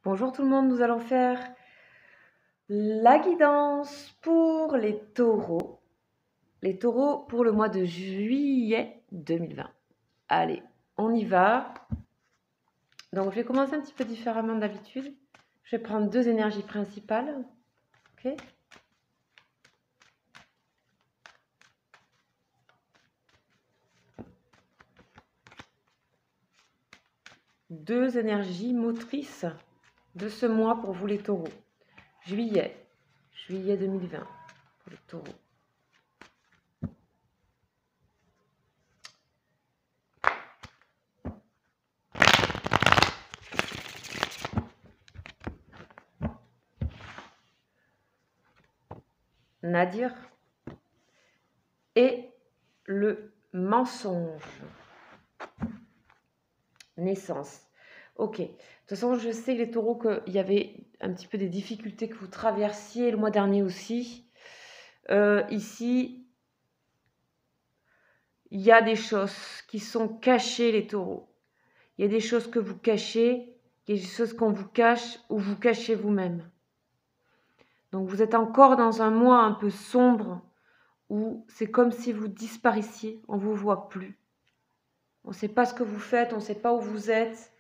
Bonjour tout le monde, nous allons faire la guidance pour les taureaux. Les taureaux pour le mois de juillet 2020. Allez, on y va. Donc je vais commencer un petit peu différemment d'habitude. Je vais prendre deux énergies principales. Ok. Deux énergies motrices de ce mois pour vous les taureaux. Juillet 2020 pour les taureaux. Nadir et le mensonge. Naissance. Ok. De toute façon, je sais, les taureaux, qu'il y avait un petit peu des difficultés que vous traversiez le mois dernier aussi. Ici, il y a des choses qui sont cachées, les taureaux. Il y a des choses que vous cachez, il y a des choses qu'on vous cache ou vous cachez vous-même. Donc vous êtes encore dans un mois un peu sombre où c'est comme si vous disparaissiez, on ne vous voit plus. On ne sait pas ce que vous faites, on ne sait pas où vous êtes.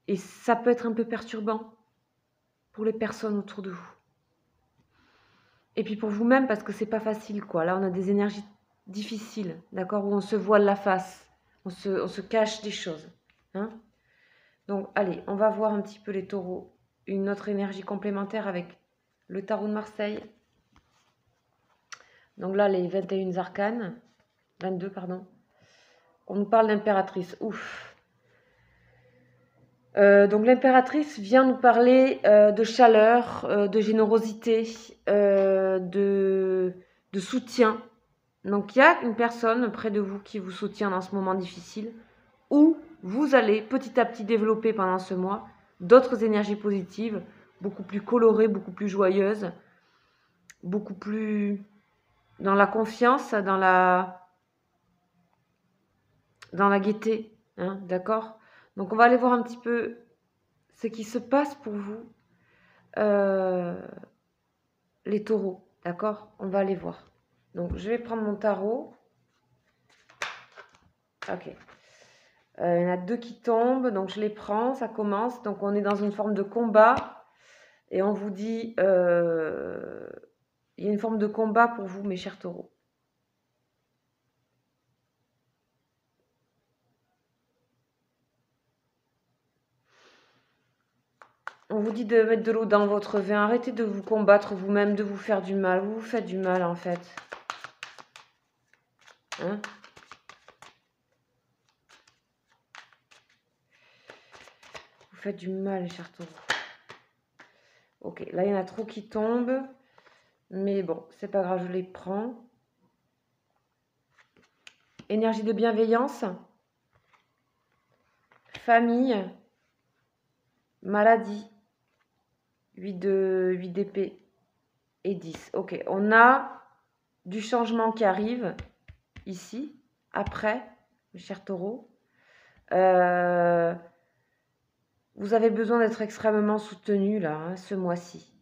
Et ça peut être un peu perturbant pour les personnes autour de vous. Et puis pour vous-même, parce que c'est pas facile, quoi. Là, on a des énergies difficiles, d'accord, où on se voile la face, on se cache des choses. Hein. Donc, allez, on va voir un petit peu les taureaux. Une autre énergie complémentaire avec le tarot de Marseille. Donc là, les 21 arcanes, 22, pardon. On nous parle d'impératrice. Ouf. Donc l'impératrice vient nous parler de chaleur, de générosité, de soutien. Donc il y a une personne près de vous qui vous soutient dans ce moment difficile, où vous allez petit à petit développer pendant ce mois d'autres énergies positives, beaucoup plus colorées, beaucoup plus joyeuses, beaucoup plus dans la confiance, dans la gaieté, hein, d'accord? Donc on va aller voir un petit peu ce qui se passe pour vous, les taureaux, d'accord? On va aller voir. Donc je vais prendre mon tarot. Ok. Il y en a deux qui tombent, donc je les prends, ça commence. Donc on est dans une forme de combat. Et on vous dit, il y a une forme de combat pour vous, mes chers taureaux. On vous dit de mettre de l'eau dans votre vin. Arrêtez de vous combattre vous-même, de vous faire du mal. Vous vous faites du mal, en fait. Hein? Vous faites du mal, mes chers taureaux. Ok, là, il y en a trop qui tombent. Mais bon, c'est pas grave, je les prends. Énergie de bienveillance. Famille. Maladie. 8 d'épée et 10. Ok, on a du changement qui arrive ici, après, mes chers taureaux. Vous avez besoin d'être extrêmement soutenu là, hein, ce mois-ci.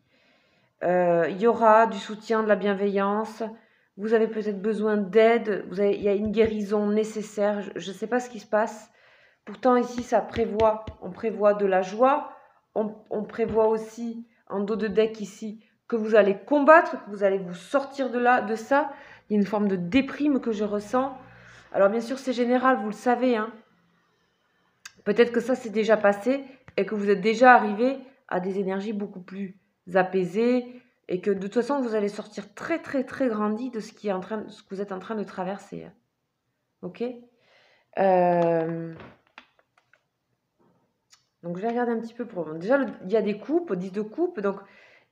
Il y aura du soutien, de la bienveillance. Vous avez peut-être besoin d'aide. Il y a une guérison nécessaire. Je ne sais pas ce qui se passe. Pourtant ici, on prévoit de la joie. On prévoit aussi en dos de deck ici que vous allez combattre, que vous allez vous sortir de ça. Il y a une forme de déprime que je ressens. Alors bien sûr, c'est général, vous le savez, hein. Peut-être que ça s'est déjà passé et que vous êtes déjà arrivé à des énergies beaucoup plus apaisées et que de toute façon, vous allez sortir très, très, très grandi de ce que vous êtes en train de traverser. Ok. Donc, je vais regarder un petit peu pour... Déjà, il y a des coupes, 10 de coupe. Donc,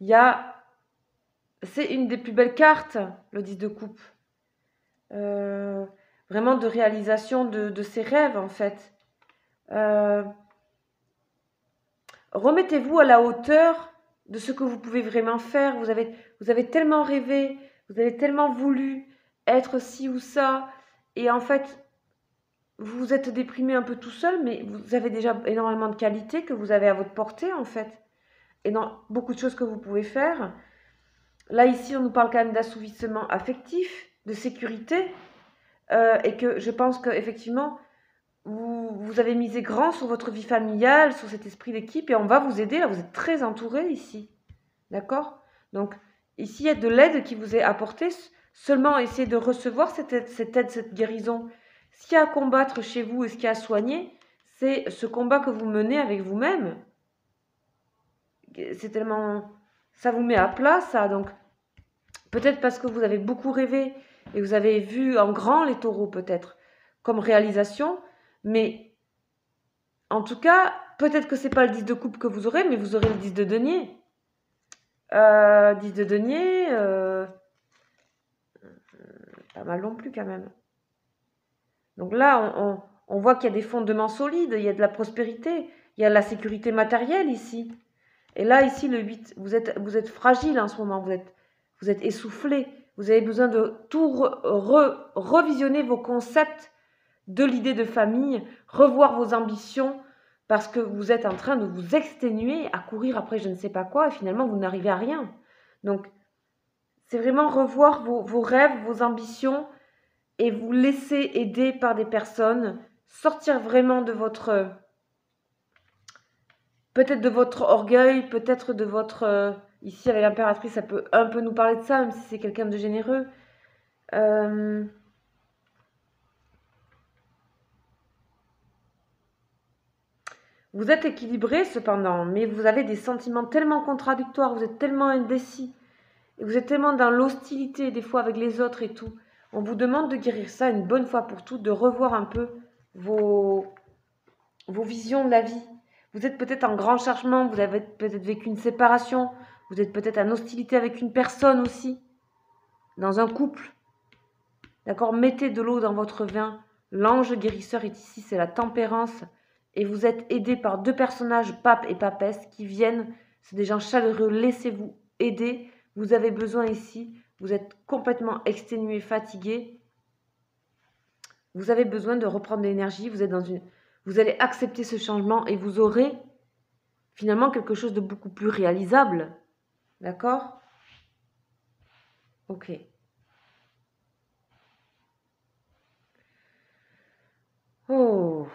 il y a... C'est une des plus belles cartes, le 10 de coupe. Vraiment de réalisation de ses rêves, en fait. Remettez-vous à la hauteur de ce que vous pouvez vraiment faire. Vous avez tellement rêvé, vous avez tellement voulu être ci ou ça. Et en fait, vous vous êtes déprimé un peu tout seul, mais vous avez déjà énormément de qualités que vous avez à votre portée, en fait. Et dans beaucoup de choses que vous pouvez faire. Là, ici, on nous parle quand même d'assouvissement affectif, de sécurité, et que je pense qu'effectivement, vous avez misé grand sur votre vie familiale, sur cet esprit d'équipe, et on va vous aider. Là, vous êtes très entouré ici. D'accord? Donc, ici, il y a de l'aide qui vous est apportée. Seulement, essayez de recevoir cette aide, cette guérison. Ce qu'il y a à combattre chez vous et ce qu'il y a à soigner, c'est ce combat que vous menez avec vous-même. C'est tellement... Ça vous met à plat, ça. Donc, peut-être parce que vous avez beaucoup rêvé et vous avez vu en grand les taureaux, peut-être, comme réalisation. Mais, en tout cas, peut-être que c'est pas le 10 de coupe que vous aurez, mais vous aurez le 10 de denier. 10 de denier, pas mal non plus quand même. Donc là, on voit qu'il y a des fondements solides, il y a de la prospérité, il y a de la sécurité matérielle ici. Et là, ici, le 8, vous êtes fragile en ce moment, vous êtes essoufflé, vous avez besoin de tout revisionner vos concepts de l'idée de famille, revoir vos ambitions, parce que vous êtes en train de vous exténuer à courir après je ne sais pas quoi, et finalement, vous n'arrivez à rien. Donc, c'est vraiment revoir vos rêves, vos ambitions, et vous laisser aider par des personnes, sortir vraiment de votre... peut-être de votre orgueil, peut-être de votre... ici, avec l'impératrice, ça peut un peu nous parler de ça, même si c'est quelqu'un de généreux. Vous êtes équilibré, cependant, mais vous avez des sentiments tellement contradictoires, vous êtes tellement indécis, et vous êtes tellement dans l'hostilité, des fois, avec les autres et tout. On vous demande de guérir ça une bonne fois pour toutes, de revoir un peu vos visions de la vie. Vous êtes peut-être en grand changement, vous avez peut-être vécu une séparation, vous êtes peut-être en hostilité avec une personne aussi, dans un couple. D'accord? Mettez de l'eau dans votre vin. L'ange guérisseur est ici, c'est la tempérance. Et vous êtes aidé par deux personnages, pape et papesse, qui viennent. C'est des gens chaleureux, laissez-vous aider. Vous avez besoin ici, vous êtes complètement exténué, fatigué. Vous avez besoin de reprendre de l'énergie, vous allez accepter ce changement et vous aurez finalement quelque chose de beaucoup plus réalisable. D'accord? Ok. Oh.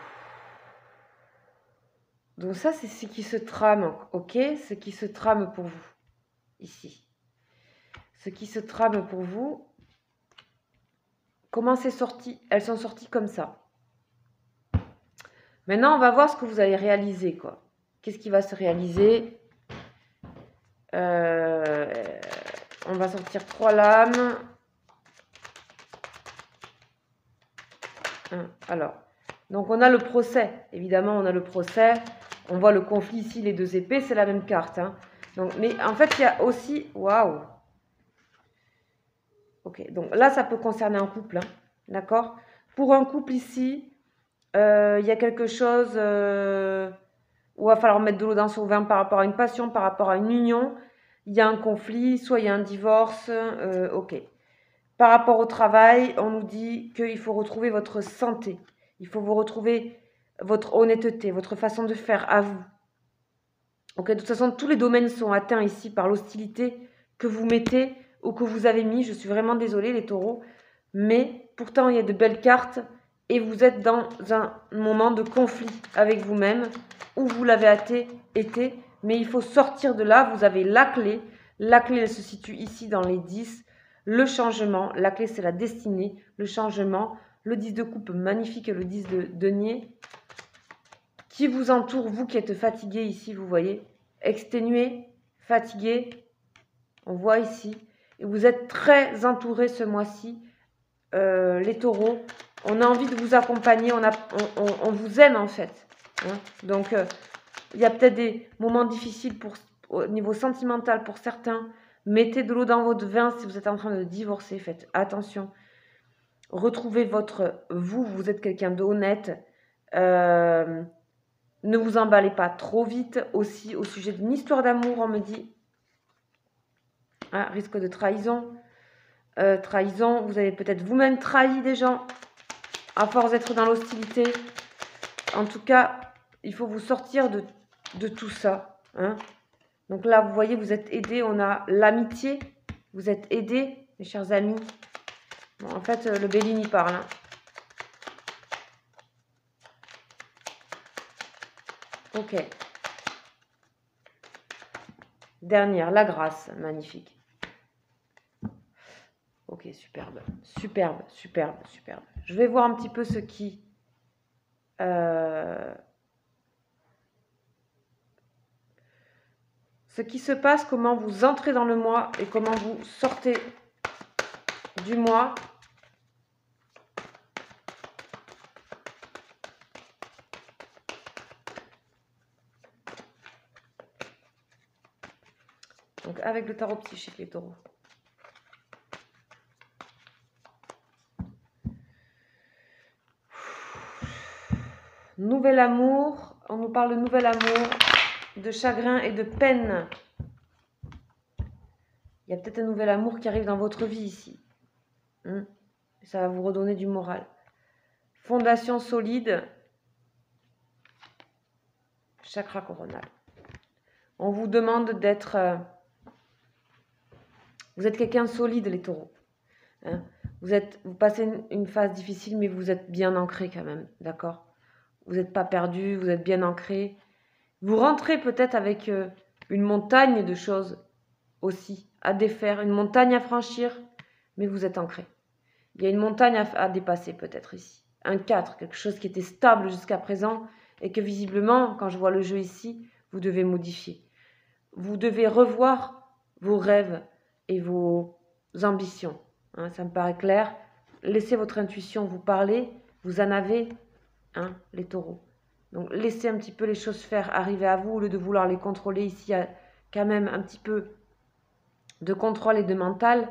Donc ça, c'est ce qui se trame, ok? Ce qui se trame pour vous, ici. Ce qui se trame pour vous. Comment c'est sorti? Elles sont sorties comme ça. Maintenant, on va voir ce que vous allez réaliser, quoi. Qu'est-ce qui va se réaliser? On va sortir 3 lames. Alors, donc on a le procès. Évidemment, on a le procès. On voit le conflit ici, les 2 épées, c'est la même carte. Hein. Donc, mais en fait, il y a aussi... Waouh! Ok, donc là, ça peut concerner un couple. Hein, d'accord? Pour un couple ici, il y a quelque chose où il va falloir mettre de l'eau dans son vin par rapport à une passion, par rapport à une union. Il y a un conflit, soit il y a un divorce. Ok. Par rapport au travail, on nous dit qu'il faut retrouver votre santé. Il faut vous retrouver votre honnêteté, votre façon de faire à vous. Ok, de toute façon, tous les domaines sont atteints ici par l'hostilité que vous mettez ou que vous avez mis. Je suis vraiment désolée, les taureaux. Mais pourtant, il y a de belles cartes et vous êtes dans un moment de conflit avec vous-même où vous l'avez été. Mais il faut sortir de là. Vous avez la clé. La clé, elle se situe ici dans les 10. Le changement. La clé, c'est la destinée. Le changement. Le 10 de coupe magnifique et le 10 de denier qui vous entoure, vous qui êtes fatigué ici, vous voyez, exténué, fatigué, on voit ici, et vous êtes très entouré ce mois-ci, les taureaux, on a envie de vous accompagner, on vous aime en fait, hein. Donc il y a peut-être des moments difficiles au niveau sentimental pour certains, mettez de l'eau dans votre vin si vous êtes en train de divorcer, faites attention, retrouvez vous êtes quelqu'un d'honnête, ne vous emballez pas trop vite. Aussi, au sujet d'une histoire d'amour, on me dit risque de trahison. Trahison, vous avez peut-être vous-même trahi des gens. à force d'être dans l'hostilité. En tout cas, il faut vous sortir de tout ça. Hein. Donc là, vous voyez, vous êtes aidés. On a l'amitié. Vous êtes aidés, mes chers amis. Bon, en fait, le Béline, il parle. Hein. Ok. Dernière, la grâce. Magnifique. Ok, superbe. Superbe, superbe, superbe. Je vais voir un petit peu ce qui... ce qui se passe, comment vous entrez dans le mois et comment vous sortez du mois. Donc avec le tarot psychique, les taureaux. Nouvel amour, on nous parle de nouvel amour, de chagrin et de peine. Il y a peut-être un nouvel amour qui arrive dans votre vie ici. Ça va vous redonner du moral. Fondation solide, chakra coronal. On vous demande d'être... vous êtes quelqu'un de solide, les taureaux. Hein, vous passez une phase difficile, mais vous êtes bien ancré quand même, d'accord? Vous n'êtes pas perdu, vous êtes bien ancré. Vous rentrez peut-être avec une montagne de choses aussi à défaire, une montagne à franchir, mais vous êtes ancré. Il y a une montagne à dépasser peut-être ici. Un 4, quelque chose qui était stable jusqu'à présent et que visiblement, quand je vois le jeu ici, vous devez modifier. Vous devez revoir vos rêves et vos ambitions. Hein, ça me paraît clair. Laissez votre intuition vous parler. Vous en avez, hein, les taureaux. Donc laissez un petit peu les choses faire arriver à vous au lieu de vouloir les contrôler. Ici, il y a quand même un petit peu de contrôle et de mental.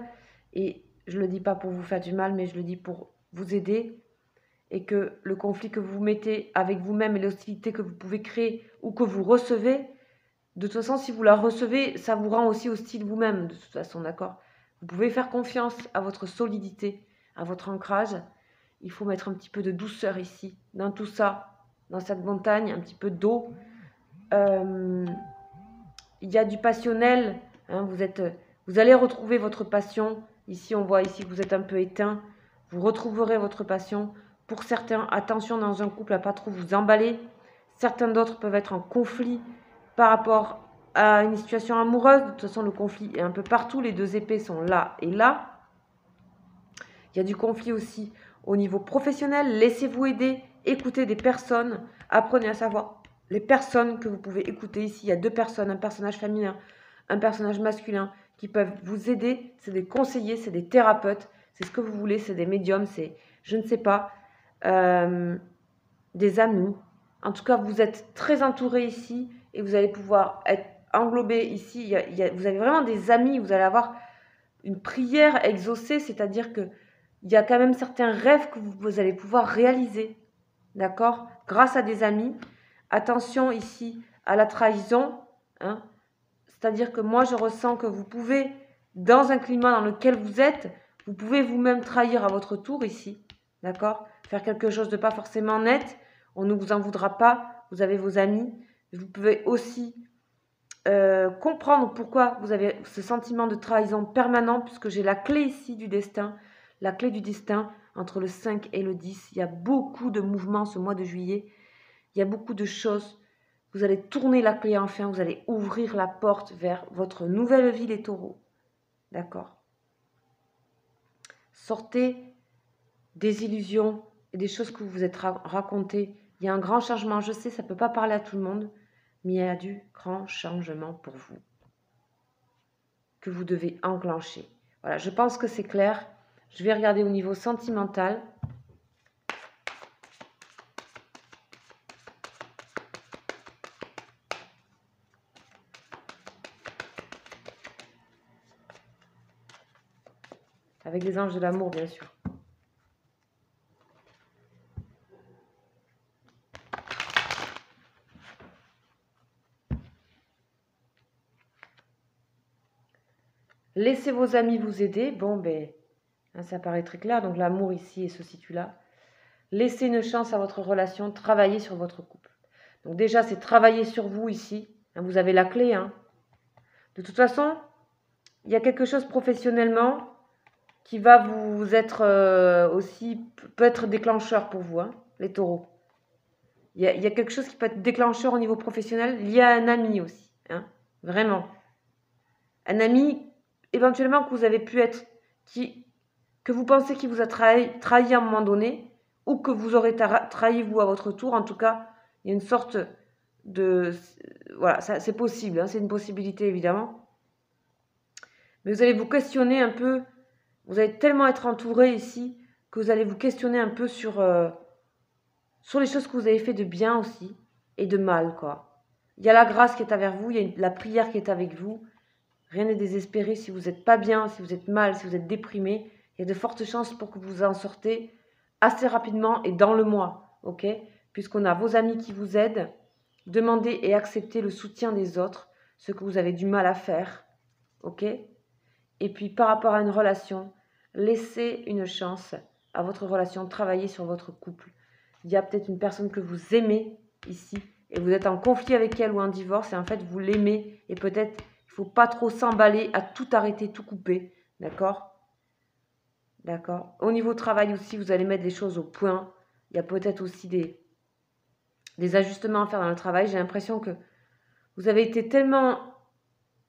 Et je ne le dis pas pour vous faire du mal, mais je le dis pour vous aider. Et que le conflit que vous mettez avec vous-même et l'hostilité que vous pouvez créer ou que vous recevez, de toute façon, si vous la recevez, ça vous rend aussi hostile vous-même, de toute façon, d'accord? Vous pouvez faire confiance à votre solidité, à votre ancrage. Il faut mettre un petit peu de douceur ici, dans tout ça, dans cette montagne, un petit peu d'eau. Il y a du passionnel, hein, vous allez retrouver votre passion. Ici, on voit ici que vous êtes un peu éteint. Vous retrouverez votre passion. Pour certains, attention dans un couple à pas trop vous emballer. Certains d'autres peuvent être en conflit par rapport à une situation amoureuse. De toute façon, le conflit est un peu partout. Les deux épées sont là et là. Il y a du conflit aussi au niveau professionnel. Laissez-vous aider. Écoutez des personnes. Apprenez à savoir les personnes que vous pouvez écouter. Ici, il y a deux personnes, un personnage féminin, un personnage masculin qui peuvent vous aider. C'est des conseillers, c'est des thérapeutes. C'est ce que vous voulez, c'est des médiums, c'est, je ne sais pas, des amis. En tout cas, vous êtes très entouré ici et vous allez pouvoir être englobé ici. Vous avez vraiment des amis, vous allez avoir une prière exaucée, c'est-à-dire que il y a quand même certains rêves que vous allez pouvoir réaliser, d'accord? Grâce à des amis. Attention ici à la trahison, hein? C'est-à-dire que moi, je ressens que vous pouvez, dans un climat dans lequel vous êtes, vous pouvez vous-même trahir à votre tour ici, d'accord? Faire quelque chose de pas forcément net, on ne vous en voudra pas, vous avez vos amis. Vous pouvez aussi comprendre pourquoi vous avez ce sentiment de trahison permanent, puisque j'ai la clé ici du destin, la clé du destin entre le 5 et le 10. Il y a beaucoup de mouvements ce mois de juillet, il y a beaucoup de choses. Vous allez tourner la clé enfin, vous allez ouvrir la porte vers votre nouvelle vie, les taureaux. D'accord? Sortez des illusions et des choses que vous vous êtes racontées. Il y a un grand changement, je sais, ça ne peut pas parler à tout le monde, mais il y a du grand changement pour vous que vous devez enclencher. Voilà, je pense que c'est clair. Je vais regarder au niveau sentimental. Avec les anges de l'amour, bien sûr. Laissez vos amis vous aider. Bon, ben, hein, ça paraît très clair. Donc l'amour ici se situe là. Laissez une chance à votre relation, travaillez sur votre couple. Donc déjà, c'est travailler sur vous ici. Hein, vous avez la clé. Hein. De toute façon, il y a quelque chose professionnellement qui va vous être aussi, peut être déclencheur pour vous, hein, les taureaux. Il y a quelque chose qui peut être déclencheur au niveau professionnel lié à un ami aussi. Hein, vraiment. Un ami, éventuellement, que vous avez pu être, que vous pensez qu'il vous a trahi à un moment donné, ou que vous aurez trahi vous à votre tour. En tout cas, il y a une sorte de... Voilà, c'est possible, hein, c'est une possibilité évidemment. Mais vous allez vous questionner un peu, vous allez tellement être entouré ici, que vous allez vous questionner un peu sur les choses que vous avez fait de bien aussi, et de mal, quoi. Il y a la grâce qui est avec vous, il y a la prière qui est avec vous. Rien n'est désespéré si vous n'êtes pas bien, si vous êtes mal, si vous êtes déprimé. Il y a de fortes chances pour que vous en sortez assez rapidement et dans le mois, ok? Puisqu'on a vos amis qui vous aident. Demandez et acceptez le soutien des autres, ce que vous avez du mal à faire, ok? Et puis par rapport à une relation, laissez une chance à votre relation, travaillez sur votre couple. Il y a peut-être une personne que vous aimez ici et vous êtes en conflit avec elle ou en divorce et en fait vous l'aimez et peut-être il ne faut pas trop s'emballer à tout arrêter, tout couper, d'accord? D'accord. Au niveau travail aussi, vous allez mettre des choses au point. Il y a peut-être aussi des ajustements à faire dans le travail. J'ai l'impression que vous avez été tellement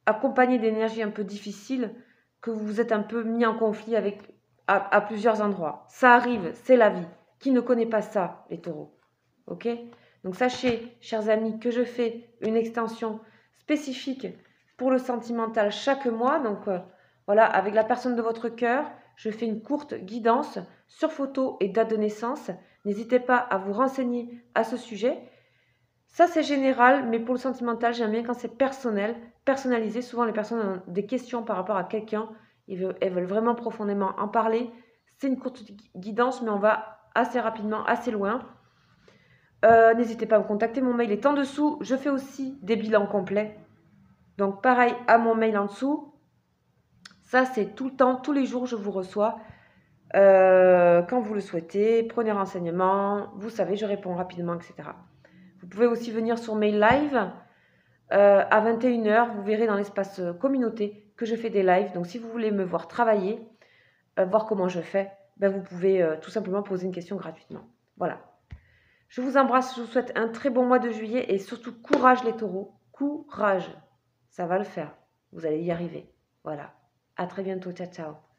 accompagné d'énergie un peu difficile que vous vous êtes un peu mis en conflit à plusieurs endroits. Ça arrive, c'est la vie. Qui ne connaît pas ça, les taureaux? Ok? Donc sachez, chers amis, que je fais une extension spécifique pour le sentimental chaque mois. Donc voilà, avec la personne de votre cœur, je fais une courte guidance sur photo et date de naissance. N'hésitez pas à vous renseigner à ce sujet. Ça, c'est général, mais pour le sentimental, j'aime bien quand c'est personnel, personnalisé. Souvent, les personnes ont des questions par rapport à quelqu'un. Elles veulent vraiment profondément en parler. C'est une courte guidance, mais on va assez rapidement, assez loin. N'hésitez pas à me contacter. Mon mail est en dessous. Je fais aussi des bilans complets. Donc, pareil à mon mail en dessous. Ça, c'est tout le temps, tous les jours, je vous reçois. Quand vous le souhaitez, prenez renseignement. Vous savez, je réponds rapidement, etc. Vous pouvez aussi venir sur mes lives à 21h. Vous verrez dans l'espace communauté que je fais des lives. Donc, si vous voulez me voir travailler, voir comment je fais, ben, vous pouvez tout simplement poser une question gratuitement. Voilà. Je vous embrasse. Je vous souhaite un très bon mois de juillet et surtout courage les taureaux. Courage. Ça va le faire. Vous allez y arriver. Voilà. À très bientôt. Ciao, ciao.